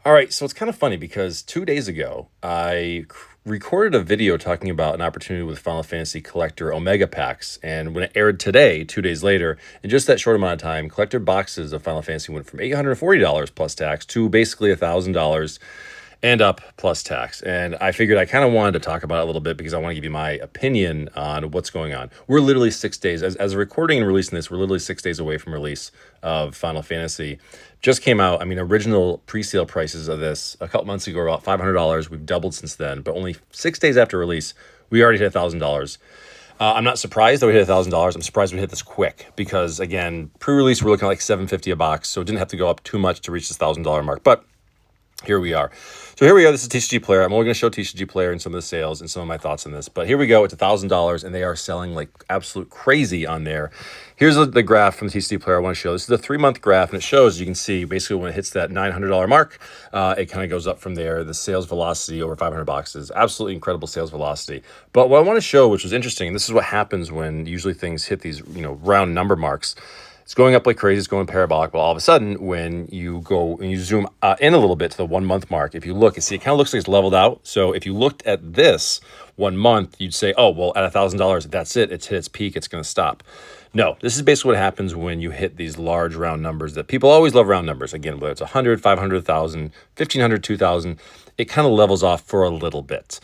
All right, so it's kind of funny because 2 days ago, recorded a video talking about an opportunity with Final Fantasy Collector Omega Packs. And when it aired today, 2 days later, in just that short amount of time, collector boxes of Final Fantasy went from $840 plus tax to basically $1,000 and up plus tax. And I figured I kind of wanted to talk about it a little bit because I want to give you my opinion on what's going on. We're literally 6 days, as a recording and releasing this, we're literally 6 days away from release of Final Fantasy. Just came out. I mean, original pre-sale prices of this a couple months ago were about $500. We've doubled since then, but only 6 days after release, we already hit $1,000. I'm not surprised that we hit $1,000. I'm surprised we hit this quick because, again, pre-release we're looking at like $750 a box, so it didn't have to go up too much to reach this $1,000 mark. But here we are. So here we are. This is TCG Player. I'm only going to show TCG Player and some of the sales and some of my thoughts on this. But here we go. It's $1,000, and they are selling like absolute crazy on there. Here's the graph from the TCG Player I want to show. This is the 3-month graph, and it shows, you can see, basically when it hits that $900 mark, it kind of goes up from there. The sales velocity over 500 boxes. Absolutely incredible sales velocity. But what I want to show, which was interesting, and this is what happens when usually things hit these round number marks. It's going up like crazy. It's going parabolic. But all of a sudden, when you go and you zoom in a little bit to the 1 month mark, if you look, you see it kind of looks like it's leveled out. So if you looked at this 1 month, you'd say, oh, well, at $1,000, that's it. It's hit its peak. It's going to stop. No, this is basically what happens when you hit these large round numbers that people always love round numbers. Again, whether it's 100, 500, 1,000, 1,500, 2,000, it kind of levels off for a little bit.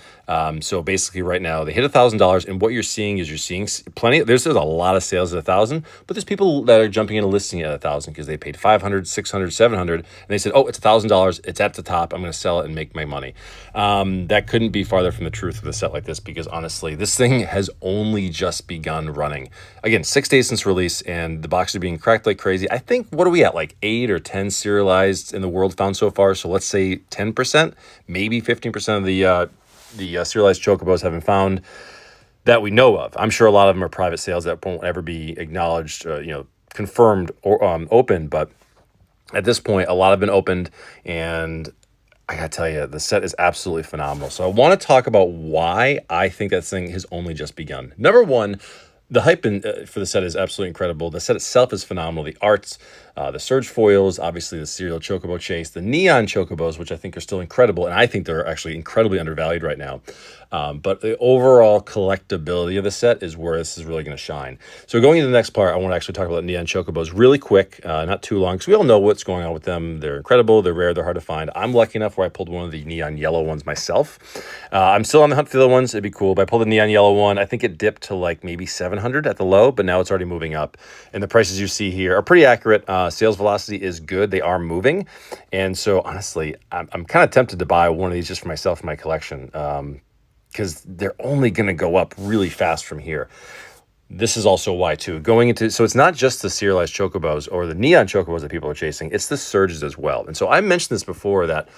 So basically right now they hit $1,000, and what you're seeing is plenty. There's a lot of sales at 1,000, but there's people that are jumping in a listing at 1,000 because they paid 500, 600, 700, and they said, oh, it's $1,000. It's at the top. I'm going to sell it and make my money. That couldn't be farther from the truth with a set like this because honestly, this thing has only just begun running. Again, 6 days since release, and the boxes are being cracked like crazy. I think, what are we at, like 8 or 10 serialized in the world found so far? So let's say 10%, maybe 15% of the serialized chocobos have been found that we know of. I'm sure a lot of them are private sales that won't ever be acknowledged, confirmed or open. But at this point, a lot have been opened, and I gotta tell you, the set is absolutely phenomenal. So I want to talk about why I think that thing has only just begun. Number one, the hype for the set is absolutely incredible. The set itself is phenomenal. The arts, the surge foils, obviously the serial chocobo chase, the neon chocobos, which I think are still incredible, and I think they're actually incredibly undervalued right now. But the overall collectability of the set is where this is really going to shine. So going into the next part, I want to actually talk about neon chocobos really quick, not too long, because we all know what's going on with them. They're incredible. They're rare. They're hard to find. I'm lucky enough where I pulled one of the neon yellow ones myself. I'm still on the hunt for the other ones. It'd be cool. But I pulled the neon yellow one. I think it dipped to like maybe 700 at the low, but now it's already moving up. And the prices you see here are pretty accurate. Sales velocity is good. They are moving. And so honestly, I'm kind of tempted to buy one of these just for myself in my collection. Because they're only going to go up really fast from here. This is also why, too. So it's not just the serialized chocobos or the neon chocobos that people are chasing. It's the surges as well. And so I mentioned this before, that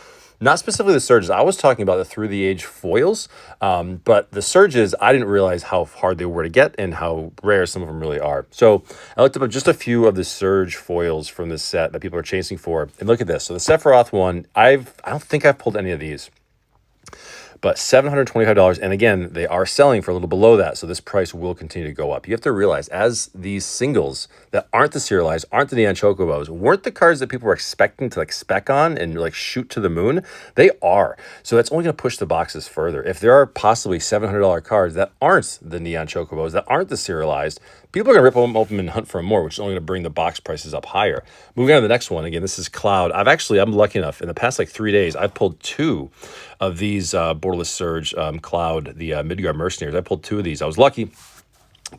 not specifically the surges. I was talking about the through the age foils, but the surges, I didn't realize how hard they were to get and how rare some of them really are. So I looked up just a few of the surge foils from this set that people are chasing for. And look at this. So the Sephiroth one, I don't think I've pulled any of these. But $725, and again, they are selling for a little below that, so this price will continue to go up. You have to realize, as these singles that aren't the serialized, aren't the neon chocobos, weren't the cards that people were expecting to like spec on and like shoot to the moon, they are. So that's only going to push the boxes further. If there are possibly $700 cards that aren't the neon chocobos, that aren't the serialized, people are going to rip them open and hunt for more, which is only going to bring the box prices up higher. Moving on to the next one. Again, this is Cloud. I'm lucky enough, in the past like 3 days, I've pulled 2 of these Borderless Surge Cloud, the Midgard Mercenaries. I pulled 2 of these. I was lucky.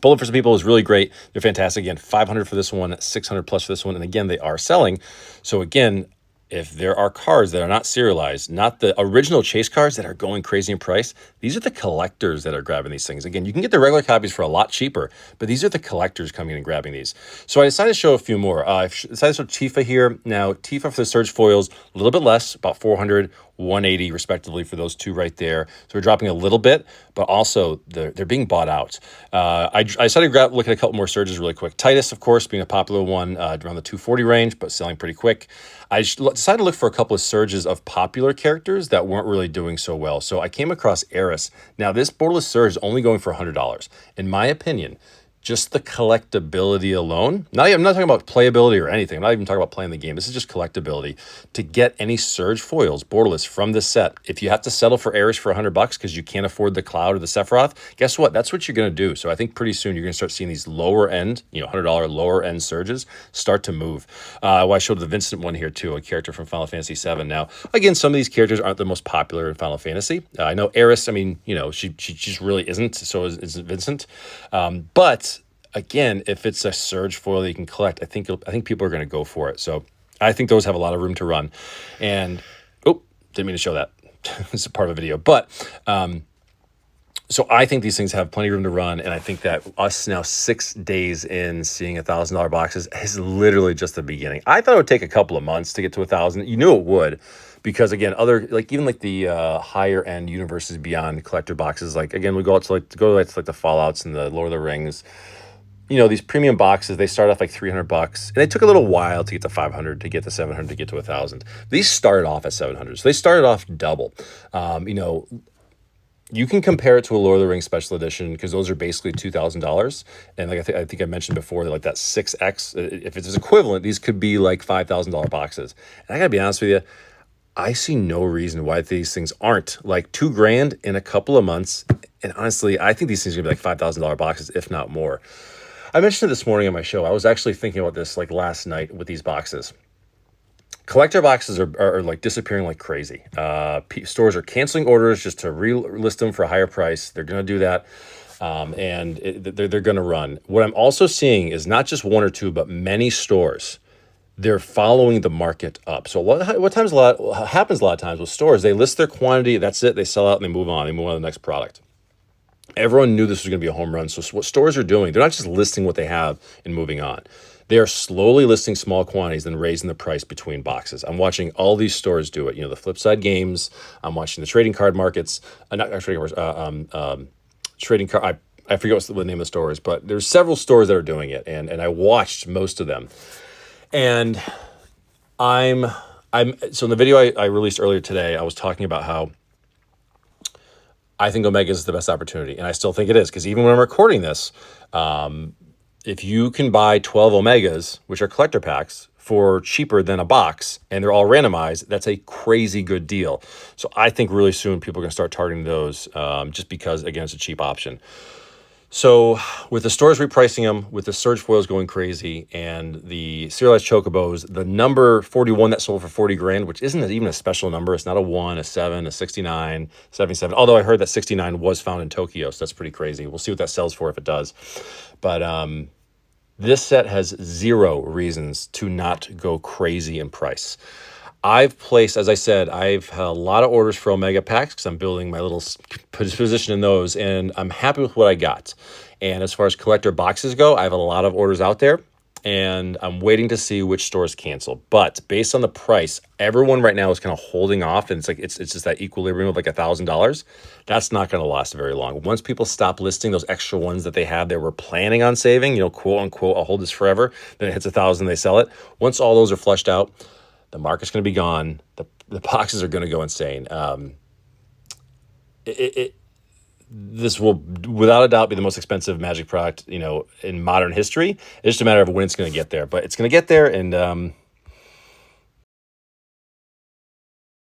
Pulling for some people is really great. They're fantastic. Again, 500 for this one, 600 plus for this one. And again, they are selling. So again, if there are cards that are not serialized, not the original chase cards that are going crazy in price, these are the collectors that are grabbing these things. Again, you can get the regular copies for a lot cheaper, but these are the collectors coming in and grabbing these. So I decided to show a few more. I decided to show Tifa here. Now, Tifa for the Surge Foils, a little bit less, about 400, 180 respectively for those 2 right there. So we're dropping a little bit, but also they're being bought out. I decided to look at a couple more surges really quick. Titus, of course, being a popular one around the 240 range, but selling pretty quick. I decided to look for a couple of surges of popular characters that weren't really doing so well. So I came across Eris. Now, this Borderless Surge is only going for $100. In my opinion, just the collectability alone. I'm not talking about playability or anything. I'm not even talking about playing the game. This is just collectability. To get any Surge foils, borderless, from this set, if you have to settle for Eris for $100 because you can't afford the Cloud or the Sephiroth, guess what? That's what you're going to do. So I think pretty soon you're going to start seeing these lower end, $100 lower end Surges start to move. Well, I showed the Vincent one here too, a character from Final Fantasy VII. Now, again, some of these characters aren't the most popular in Final Fantasy. I know Eris, I mean, she just really isn't, so isn't Vincent. But again, if it's a Surge foil that you can collect, I think people are going to go for it. So I think those have a lot of room to run. And didn't mean to show that. It's a part of a video, but so I think these things have plenty of room to run, and I think that us now 6 days in seeing $1,000 boxes is literally just the beginning. I thought it would take a couple of months to get to 1,000. You knew it would, because again, even the higher end Universes Beyond collector boxes, like again, we go to the Fallouts and the Lord of the Rings. These premium boxes, they start off like $300, and it took a little while to get to 500, to get to 700, to get to 1,000. These started off at 700, so they started off double. You can compare it to a Lord of the Rings Special Edition because those are basically $2,000, and like I think I mentioned before, like that 6x. If it's equivalent, these could be like $5,000 boxes. And I gotta be honest with you, I see no reason why these things aren't like $2,000 in a couple of months. And honestly, I think these things are gonna be like $5,000 boxes, if not more. I mentioned it this morning on my show. I was actually thinking about this like last night with these boxes. Collector boxes are like disappearing like crazy. Stores are canceling orders just to relist them for a higher price. They're going to do that, and they're going to run. What I'm also seeing is not just one or two, but many stores. They're following the market up. So what happens a lot of times with stores, they list their quantity. That's it. They sell out and they move on. They move on to the next product. Everyone knew this was going to be a home run. So what stores are doing, they're not just listing what they have and moving on. They are slowly listing small quantities and raising the price between boxes. I'm watching all these stores do it. The Flipside Games. I'm watching the trading card markets. Not trading cards. Trading card. I forget what the name of the store is, but there's several stores that are doing it, and I watched most of them. And I'm so in the video I released earlier today, I was talking about how I think Omega is the best opportunity, and I still think it is, because even when I'm recording this, if you can buy 12 Omegas, which are collector packs, for cheaper than a box, and they're all randomized, that's a crazy good deal. So I think really soon people are going to start targeting those, just because, again, it's a cheap option. So with the stores repricing them, with the Surge foils going crazy, and the serialized Chocobos, the number 41 that sold for $40,000, which isn't even a special number. It's not a 1, a 7, a 69, 77. Although I heard that 69 was found in Tokyo, so that's pretty crazy. We'll see what that sells for if it does. But this set has zero reasons to not go crazy in price. I've placed, as I said, I've had a lot of orders for Omega packs because I'm building my little position in those, and I'm happy with what I got. And as far as collector boxes go, I have a lot of orders out there, and I'm waiting to see which stores cancel. But based on the price, everyone right now is kind of holding off, and it's just that equilibrium of like $1,000. That's not going to last very long. Once people stop listing those extra ones that they have, they were planning on saving, quote unquote, I'll hold this forever. Then it hits 1,000, they sell it. Once all those are flushed out, the market's going to be gone. The boxes are going to go insane. This will, without a doubt, be the most expensive Magic product, in modern history. It's just a matter of when it's going to get there. But it's going to get there, and